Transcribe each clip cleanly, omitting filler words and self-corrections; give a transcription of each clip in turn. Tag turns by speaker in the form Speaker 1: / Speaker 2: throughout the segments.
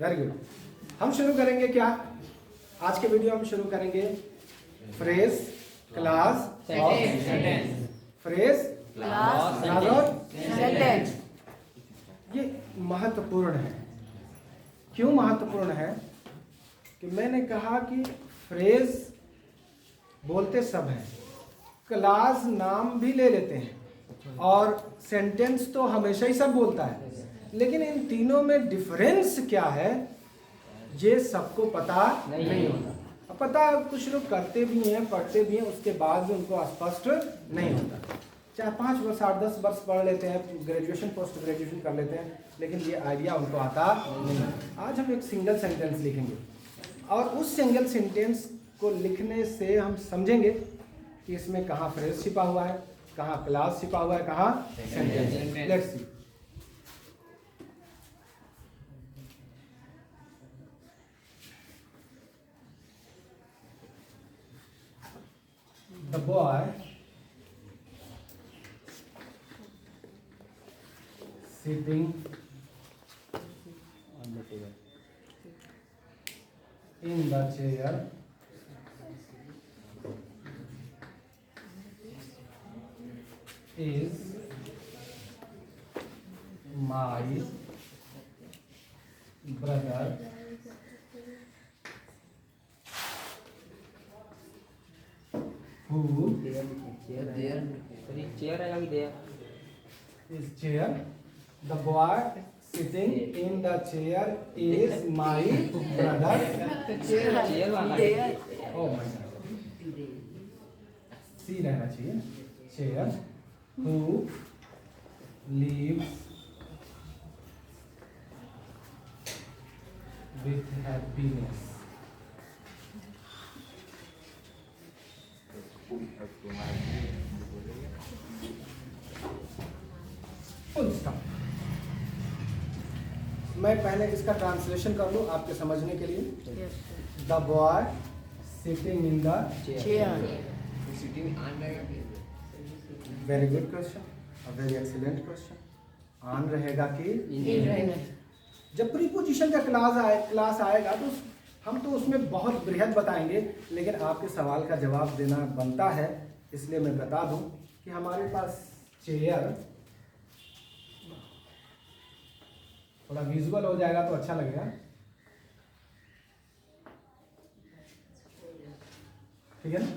Speaker 1: Very good. हम शुरू करेंगे क्या आज के वीडियो हम शुरू करेंगे फ्रेज क्लास और फ्रेज क्लास और सेंटेंस। ये महत्वपूर्ण है। क्यों महत्वपूर्ण है कि मैंने कहा कि फ्रेज बोलते सब हैं, क्लास नाम भी ले लेते हैं और सेंटेंस तो हमेशा ही सब बोलता है, लेकिन इन तीनों में डिफरेंस क्या है ये सबको पता नहीं होता। अब पता कुछ लोग करते भी हैं, पढ़ते भी हैं, उसके बाद भी उनको स्पष्ट नहीं होता। चाहे 5 वर्ष 8-10 वर्ष पढ़ लेते हैं, ग्रेजुएशन पोस्ट ग्रेजुएशन कर लेते हैं, लेकिन ये आइडिया उनको आता नहीं। आज हम एक सिंगल सेंटेंस लिखेंगे और उस सिंगल सेंटेंस को लिखने से हम समझेंगे कि इसमें कहाँ फ्रेज छिपा हुआ है, कहाँ क्लास छिपा हुआ है, कहाँ sentence. Let's see. The boy sitting on the table in the chair is my brother who is chair. The boy sitting in the chair is my brother. Oh my God. C रहना चाहिए। Chair who lives with happiness. मैं पहले इसका translation कर लूँ आपके समझने के लिए। The boy sitting in the chair. Very good question, very excellent question. On रहेगा कि जब प्रीपोजिशन का क्लास आएगा तो हम तो उसमें बहुत बृहद बताएंगे, लेकिन आपके सवाल का जवाब देना बनता है, इसलिए मैं बता दूं कि हमारे पास चेयर थोड़ा विजुअल हो जाएगा तो अच्छा लगेगा। ठीक है ना।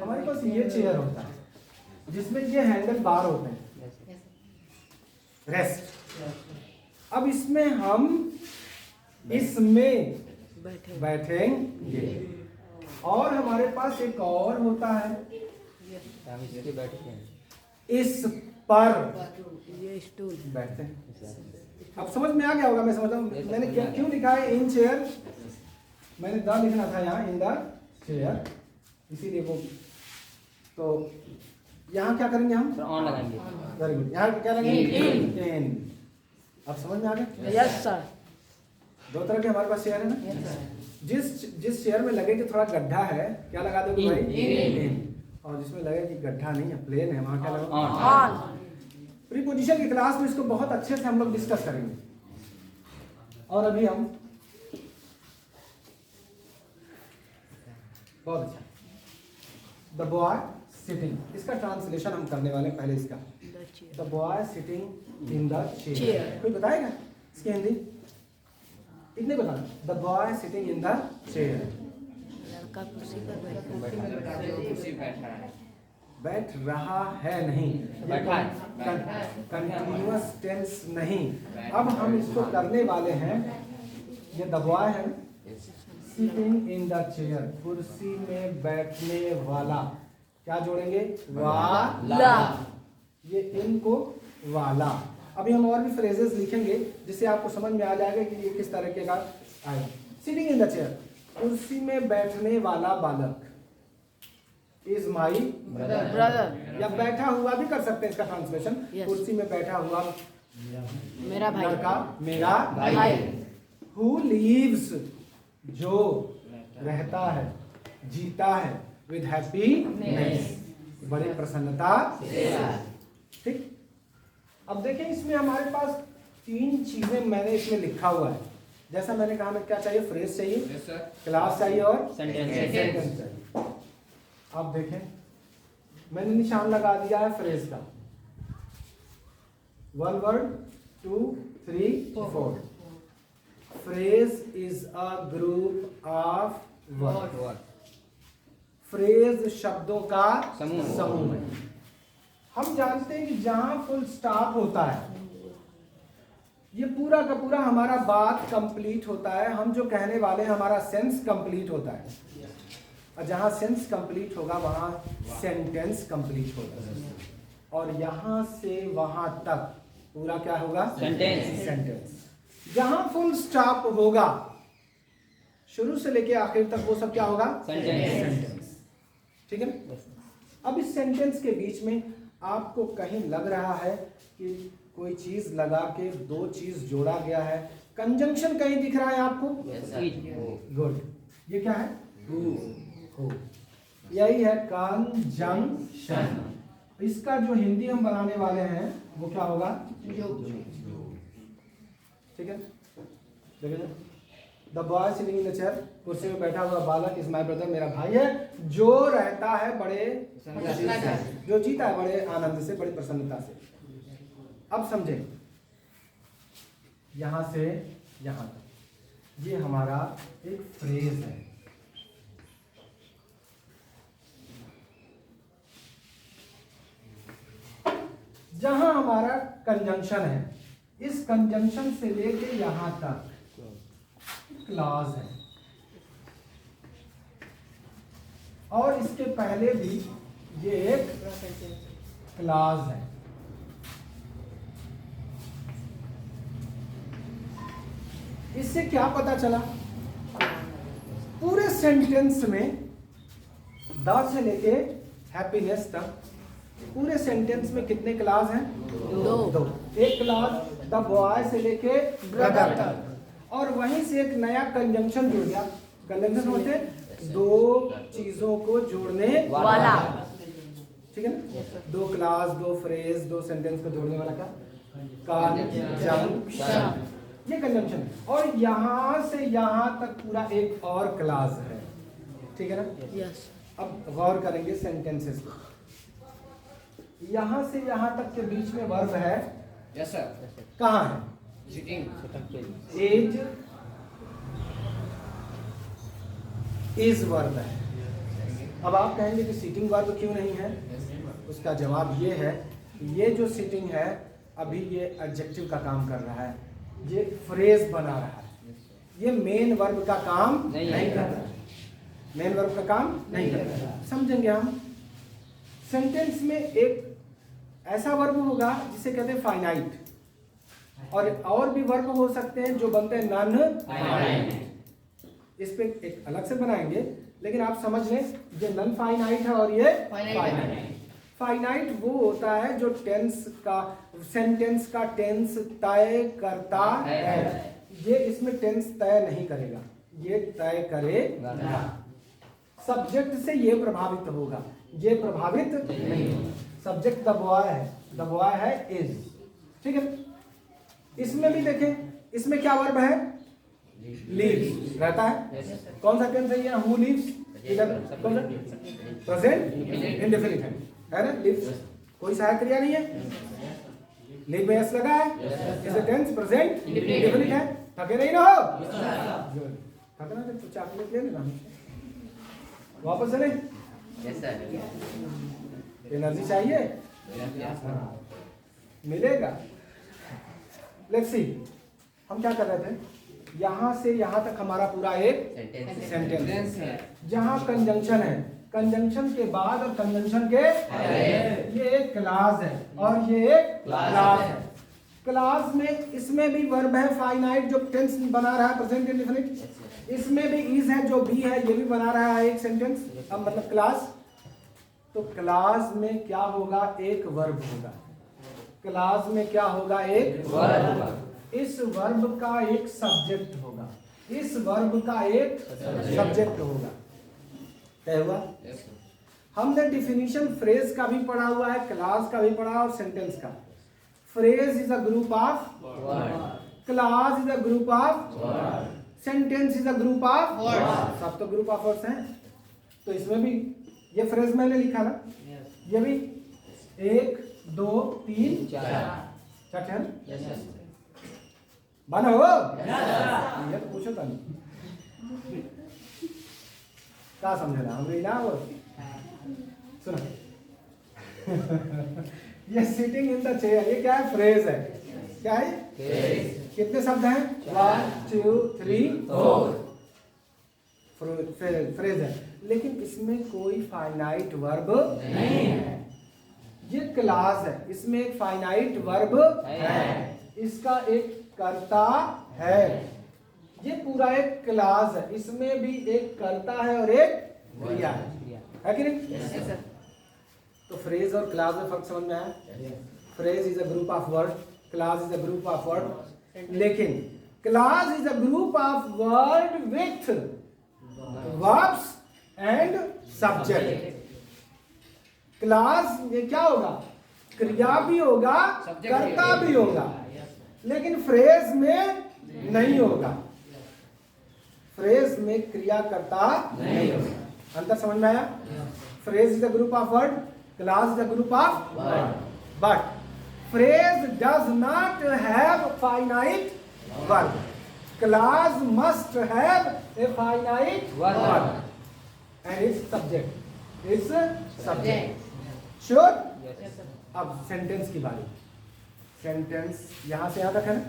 Speaker 1: हमारे पास ये चेयर होता है जिसमें ये हैंडल बार होते हैं, रेस्ट। अब इसमें हम इसमें बैठेंगे और हमारे पास एक और होता है इस पर ये स्टूल बैठते हैं। अब समझ में आ गया होगा, मैं समझता हूँ मैंने क्यों लिखा है इन चेयर। मैंने द लिखना था यहाँ इन द चेयर, इसीलिए वो। तो यहाँ क्या करेंगे हम? ऑन लगाएंगे। Very good. यहाँ क्या लगाएंगे? इन। अब समझ में आ गया? Yes sir. दो तरह के हमारे पास चेयर है ना। जिस चेयर में लगे कि थोड़ा गड्ढा है, क्या लगा दोगे भाई? इन। और जिसमें लगे कि गड्ढा नहीं है, प्लेन है, वहाँ क्या लगा? ऑन। प्रीपोजिशन की क्लास में इसको बहुत अच्छे से हम लोग डिस्कस करेंगे। और अभी हम बहुत अच्छा द बॉय सिटिंग, इसका ट्रांसलेशन हम करने वाले हैं। पहले इसका the boy sitting in the chair. कोई बताएगा इसकी हिंदी? इतने बता। The boy sitting in the chair. लड़का कुर्सी पर बैठ रहा है, नहीं बैठा है, कंटिन्यूअस टेंस नहीं। अब हम इसको करने वाले हैं, ये द बॉय है सिटिंग इन द चेयर, कुर्सी में बैठने वाला। क्या जोड़ेंगे? वाला। ये इनको वाला। अभी हम और भी फ्रेजेस लिखेंगे जिससे आपको समझ में आ जाएगा कि ये किस तरीके का आएगा। सिटिंग इन द चेयर, कुर्सी में बैठने वाला बालक इज माई ब्रदर। या बैठा हुआ भी कर सकते हैं इसका ट्रांसलेशन। कुर्सी में बैठा हुआ मेरा भाई, लड़का मेरा भाई। हु लीव्स, जो रहता है, जीता है, विद हैप्पीनेस, बड़ी प्रसन्नता। ठीक। अब देखें इसमें हमारे पास 3 चीजें मैंने इसमें लिखा हुआ है जैसा मैंने कहा, हमें क्या चाहिए? फ्रेज चाहिए,
Speaker 2: यस सर,
Speaker 1: क्लास चाहिए और
Speaker 3: सेंटेंस
Speaker 1: सेंटेंस चाहिए। अब देखें, मैंने निशान लगा दिया है फ्रेज का। 1 word, 2, 3, 4। Phrase is a group of word. Phrase शब्दों का समूह है। हम जानते हैं कि जहां फुल स्टॉप होता है, ये पूरा का पूरा हमारा बात कंप्लीट होता है, हम जो कहने वाले हैं हमारा सेंस कंप्लीट होता है। और जहां सेंस कंप्लीट होगा वहां सेंटेंस कंप्लीट होगा। और यहां से वहां तक पूरा क्या होगा? सेंटेंस। जहां फुल स्टॉप होगा, शुरू से लेके आखिर तक, वो सब क्या होगा? सेंटेंस। ठीक है ना? अब इस सेंटेंस के बीच में आपको कहीं लग रहा है कि कोई चीज लगा के दो चीज जोड़ा गया है, कंजंक्शन कहीं दिख रहा है आपको? गुड। ये क्या है? हो। यही है कंजंक्शन। इसका जो हिंदी हम बनाने वाले हैं वो क्या होगा? ठीक है, देखिए, the boy sitting in the chair, कुर्सी में बैठा हुआ बालक इज माय ब्रदर, मेरा भाई है, जो रहता है बड़े जो जीता है बड़े आनंद से, बड़ी प्रसन्नता से। अब समझे, यहां से यहां तक ये हमारा एक फ्रेज है। जहां हमारा कंजंक्शन है, इस कंजंक्शन से लेके यहां तक क्लॉज है, और इसके पहले भी ये एक क्लॉज है। इससे क्या पता चला? पूरे सेंटेंस में द से लेके हैप्पीनेस तक पूरे सेंटेंस में कितने क्लास हैं? दो। एक क्लास द बॉय से लेके ब्रदर तक, और वहीं से एक नया कंजंक्शन जुड़ गया। कंजंक्शन होते दो चीजों को जोड़ने वाला। ठीक है ना? दो क्लास, दो फ्रेज, दो सेंटेंस को जोड़ने वाला क्या? कंजंक्शन। ये कंजंक्शन है। और यहां से यहां तक पूरा एक और क्लास है। ठीक है ना?
Speaker 4: यस।
Speaker 1: अब गौर करेंगे सेंटेंसेस को। यहां से यहां तक के बीच में वर्ब है।
Speaker 2: यस सर,
Speaker 1: कहां है?
Speaker 2: सिटिंग,
Speaker 1: एज इज वर्ब है। अब आप कहेंगे कि सीटिंग वर्ब क्यों नहीं है? उसका जवाब ये है, ये जो सीटिंग है अभी ये एडजेक्टिव का काम कर रहा है, ये फ्रेज बना रहा है, ये मेन वर्ब का काम नहीं कर रहा है। मेन वर्ब का काम नहीं कर रहा है। समझेंगे हम। सेंटेंस में एक ऐसा वर्ब होगा जिसे कहते हैं फाइनाइट, और भी वर्ब हो सकते हैं जो बनते हैं नॉन फाइनाइट। इस पे एक अलग से बनाएंगे, लेकिन आप समझ लें ये नॉन फाइनाइट है और ये फाइनाइट। फाइनाइट वो होता है जो टेंस का, सेंटेंस का टेंस तय करता है। ये इसमें टेंस तय नहीं करेगा, ये तय करेगा। सब्जेक्ट से ये प्रभावित होगा, ये प्रभावित नहीं होगा। सब्जेक्ट द बॉय है, द बॉय है इज। ठीक है? इसमें भी देखें, इसमें क्या वर्ब है? लीव्स रहता है। कौन सा टेंस है ये? Who leaves? कौन सा? प्रेजेंट इंडेफिनिट है ना? लीव्स कोई सहायक क्रिया नहीं है। लीव में एस लगा है, is a tense present indefinite है। थके नहीं रहो। थकना तो चॉकलेट ले लेना, वापस चले। एनर्जी चाहिए, मिलेगा। लेट्स सी, हम क्या कर रहे थे? यहां से यहां तक हमारा पूरा एक सेंटेंस है, जहां कंजंक्शन है, कंजंक्शन के बाद और कंजंक्शन के ये एक क्लास है और ये एक क्लास है। क्लास में इसमें भी वर्ब है फाइनाइट जो टेंस बना रहा है प्रेजेंट इंडेफिनिट। इसमें भी इज है जो बी है, ये भी बना रहा है एक सेंटेंस, अब मतलब क्लास। तो क्लास में क्या होगा? एक वर्ब होगा। क्लास में क्या होगा? एक वर्ब। इस वर्ब का एक सब्जेक्ट होगा, इस वर्ब का एक सब्जेक्ट होगा। क्या हुआ? हमने डिफिनीशन फ्रेज का भी पढ़ा हुआ है, क्लास का भी पढ़ा और सेंटेंस का। Phrase is a group of word, clause is a group of word. Sentence is a group of words. सब तो ग्रुप ऑफ वर्ड्स हैं, तो इसमें भी ये फ्रेज मैंने लिखा ना, ये भी 1 2 3 4 है ना, बना हो ये तो पूछो था क्या समझना हमने ना वो सुनो ये सिटिंग इन द चेयर, ये क्या है? फ्रेज है। क्या है? कितने शब्द हैं? 1 2 3 4 फ्रेज है, लेकिन इसमें कोई फाइनाइट वर्ब नहीं है। ये क्लास है, इसमें एक फाइनाइट वर्ब है, इसका एक कर्ता है। ये पूरा एक क्लास है, इसमें भी एक कर्ता है और एक क्रिया है कि नहीं? तो फ्रेज और क्लास में फर्क समझ में आया? Phrase is a group of word, clause is a group of word, लेकिन clause is a group of word with verbs and subject. Clause में क्या होगा? क्रिया भी होगा, कर्ता भी होगा, लेकिन फ्रेज में नहीं होगा। फ्रेज में क्रिया कर्ता नहीं होगा। अंतर समझ में आया? Phrase is a group of word, clause is a group of word, but phrase does not have finite verb. Clause must have a finite verb and its subject. Its subject. Sure? अब sentence की बारी। Sentence यहाँ से यहाँ तक है ना?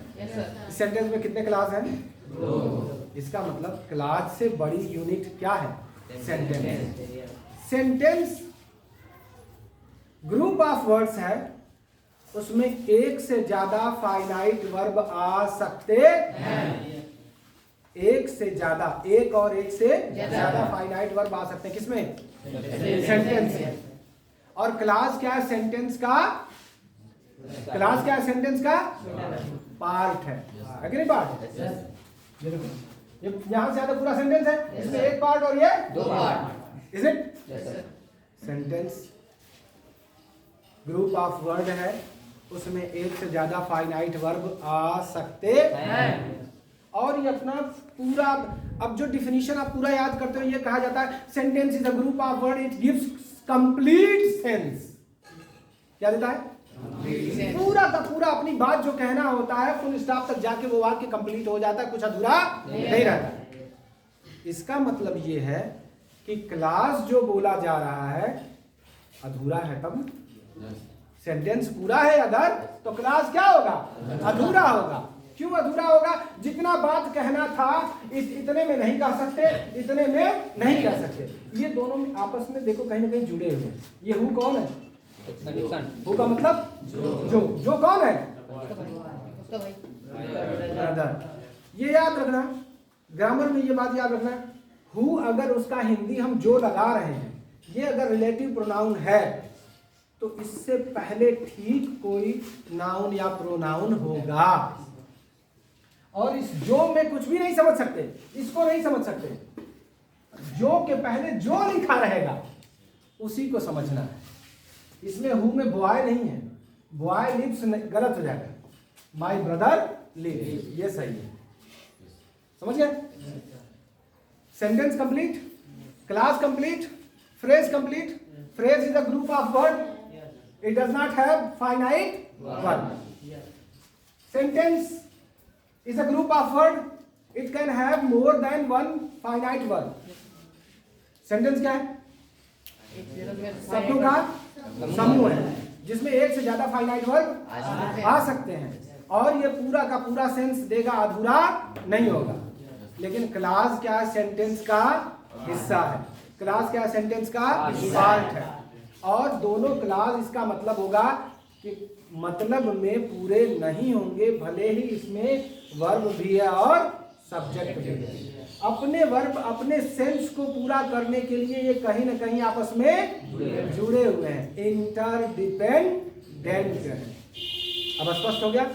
Speaker 1: Sentence में कितने क्लास हैं? 2। इसका मतलब क्लास से बड़ी यूनिट क्या है? Sentence. Sentence group of words है, उसमें एक से ज्यादा फाइनाइट वर्ब आ सकते हैं। एक से ज्यादा, एक और एक से ज्यादा फाइनाइट वर्ब आ सकते हैं। किसमें? सेंटेंस में। और क्लास क्या है? सेंटेंस का क्लास क्या है? सेंटेंस का पार्ट है कि नहीं? पार्ट। ये यहां से ज्यादा पूरा सेंटेंस है, इसमें एक पार्ट और ये 2 part. Is it? Sentence group of word है, उसमें एक से ज्यादा फाइनाइट वर्ब आ सकते हैं। और ये अपना पूरा, अब जो डिफिनीशन आप पूरा याद करते हो, ये कहा जाता है sentence is a group of word, it gives complete sense. क्या देता है? पूरा का पूरा अपनी बात जो कहना होता है, फुल स्टॉप तक जाके वो वाक्य कंप्लीट हो जाता है, कुछ अधूरा नहीं रहता। इसका मतलब ये है कि क्लास जो बोला जा रहा है अधूरा है, तब सेंटेंस पूरा है अगर, तो क्लास क्या होगा? अधूरा होगा। क्यों अधूरा होगा? जितना बात कहना था इतने में नहीं कह सकते, इतने में नहीं कह सकते। ये दोनों में आपस में देखो कहीं ना कहीं जुड़े हुए हैं। ये हु कौन है? हु का मतलब जो कौन है? ब्रदर। ये याद रखना, ग्रामर में ये बात याद रखना, हु अगर उसका हिंदी हम जो लगा रहे हैं, ये अगर रिलेटिव प्रोनाउन है तो इससे पहले ठीक कोई नाउन या प्रोनाउन होगा। और इस जो में कुछ भी नहीं समझ सकते, इसको नहीं समझ सकते। जो के पहले जो लिखा रहेगा उसी को समझना है। इसमें हु में बॉय नहीं है, बॉय लिव्स गलत हो जाएगा, माय ब्रदर लिव्स, ये सही है। समझ गए? Sentence complete, class complete, phrase complete. Phrase is a group of word, it does not have finite verb. Sentence is a group of word, it can have more than one finite verb. Sentence क्या है? शब्दों का समूह है जिसमें एक से ज्यादा फाइनाइट वर्ब आ सकते हैं, और ये पूरा का पूरा सेंस देगा, अधूरा नहीं होगा। लेकिन क्लास क्या है? सेंटेंस का हिस्सा है। क्लास क्या है? सेंटेंस का पार्ट है। और दोनों क्लास इसका मतलब होगा कि मतलब में पूरे नहीं होंगे, भले ही इसमें वर्ब भी है और सब्जेक्ट भी है। अपने वर्ब, अपने सेंस को पूरा करने के लिए ये कहीं ना कहीं आपस में जुड़े हुए हैं, इंटरडिपेंडेंट है। अब स्पष्ट हो गया?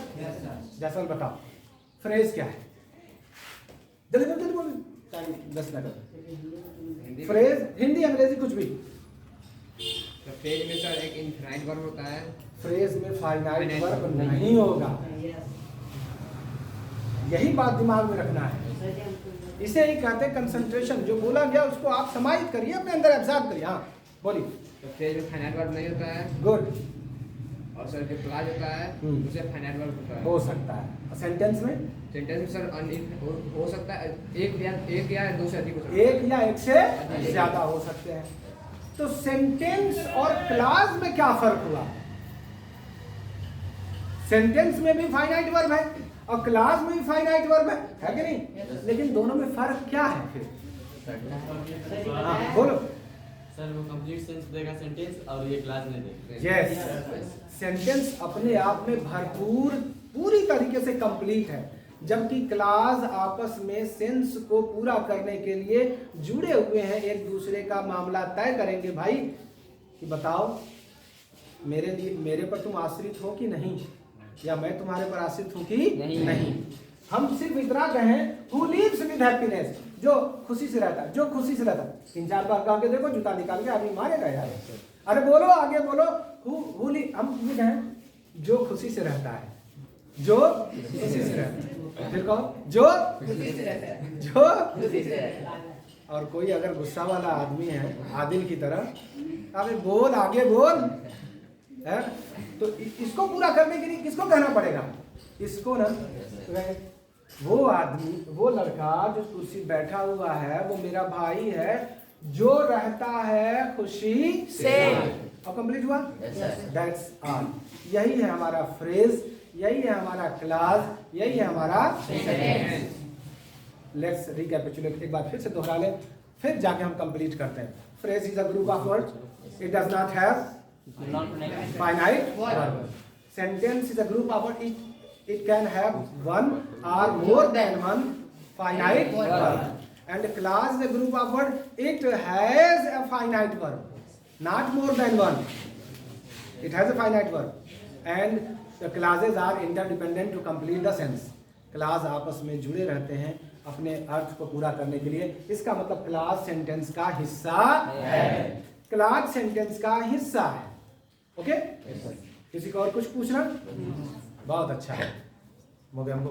Speaker 1: जैसा बताओ फ्रेज क्या है? जल्दी बोल, 10 मिनट। फ्रेज हिंदी अंग्रेजी कुछ भी।
Speaker 2: तो फ्रेज में सर एक इनफाइनाइट वर्ब होता है,
Speaker 1: फ्रेज में फाइनाइट वर्ब नहीं होगा। यही बात दिमाग में रखना है। इसे ही कहते हैं कंसंट्रेशन। जो बोला गया उसको आप समाहित करिए, अपने अंदर एब्जॉर्ब करिए। हाँ बोलिए।
Speaker 2: तो फ्रेज में फाइनाइट वर्ब नहीं होता है।
Speaker 1: गुड।
Speaker 2: और सर जो क्लास होता है उसे फाइनाइट वर्ब होता है।
Speaker 1: हो सकता है। सेंटेंस में?
Speaker 2: सेंटेंस में सर हो सकता है एक या दो से अधिक हो सकता है।
Speaker 1: एक या एक से ज्यादा हो सकते हैं। तो सेंटेंस और क्लास में क्या फर्क हुआ? सेंटेंस में भी फाइनाइट वर्ब है और क्लास में भी फाइनाइट वर्ब है कि नहीं? लेकिन दोनों में फर्क क्या है फिर? हाँ बोलो।
Speaker 3: सर वो कंप्लीट सेंस देगा सेंटेंस और ये क्लास में देगा।
Speaker 1: यस, सेंटेंस अपने आप में भरपूर पूरी तरीके से कंप्लीट है, जबकि क्लास आपस में सेंस को पूरा करने के लिए जुड़े हुए हैं, एक दूसरे का मामला तय करेंगे। भाई कि बताओ मेरे पर तुम आश्रित हो कि नहीं, या मैं तुम्हारे पर आश्रित हूं कि नहीं। हम सिर्फ इतना कहें who lives with happiness, जो खुशी से रहता है, जो खुशी से रहता है। 3-4 बार कह के देखो, जूता निकाल के आदमी मारेगा यार। अरे बोलो आगे बोलो। हम ये कहें जो खुशी से रहता है, जो खुशी से रहता है। फिर कहो जो खुशी से रहता है, जो खुशी से रहता है। और कोई अगर गुस्सा वाला आदमी है आदिल की तरह, अरे बोल आगे बोल है, तो इसको पूरा करने के लिए किसको कहना पड़ेगा? इसको ना, वो आदमी, वो लड़का जो कुर्सी बैठा हुआ है वो मेरा भाई है, जो रहता है खुशी से। और कंप्लीट हुआ? That's all. यही है हमारा फ्रेज, यही है हमारा क्लास, यही है हमारा सेंटेंस। लेट्स रिकैपिचुलेट, एक बार फिर से दोहरा लें, फिर जाके हम कंप्लीट करते हैं। Phrase is a group of words, it does not have finite verb. Sentence is a group of words. It can have one or more than one finite verb. And class is a group of words. It has a finite verb, not more than one. It has a finite verb. And the classes are interdependent to complete the sense. Class आपस में जुड़े रहते हैं अपने अर्थ को पूरा करने के लिए। इसका मतलब क्लास सेंटेंस का हिस्सा है, क्लास सेंटेंस का हिस्सा है। ओके? किसी को और कुछ पूछना? बहुत अच्छा है, हो गया हमको।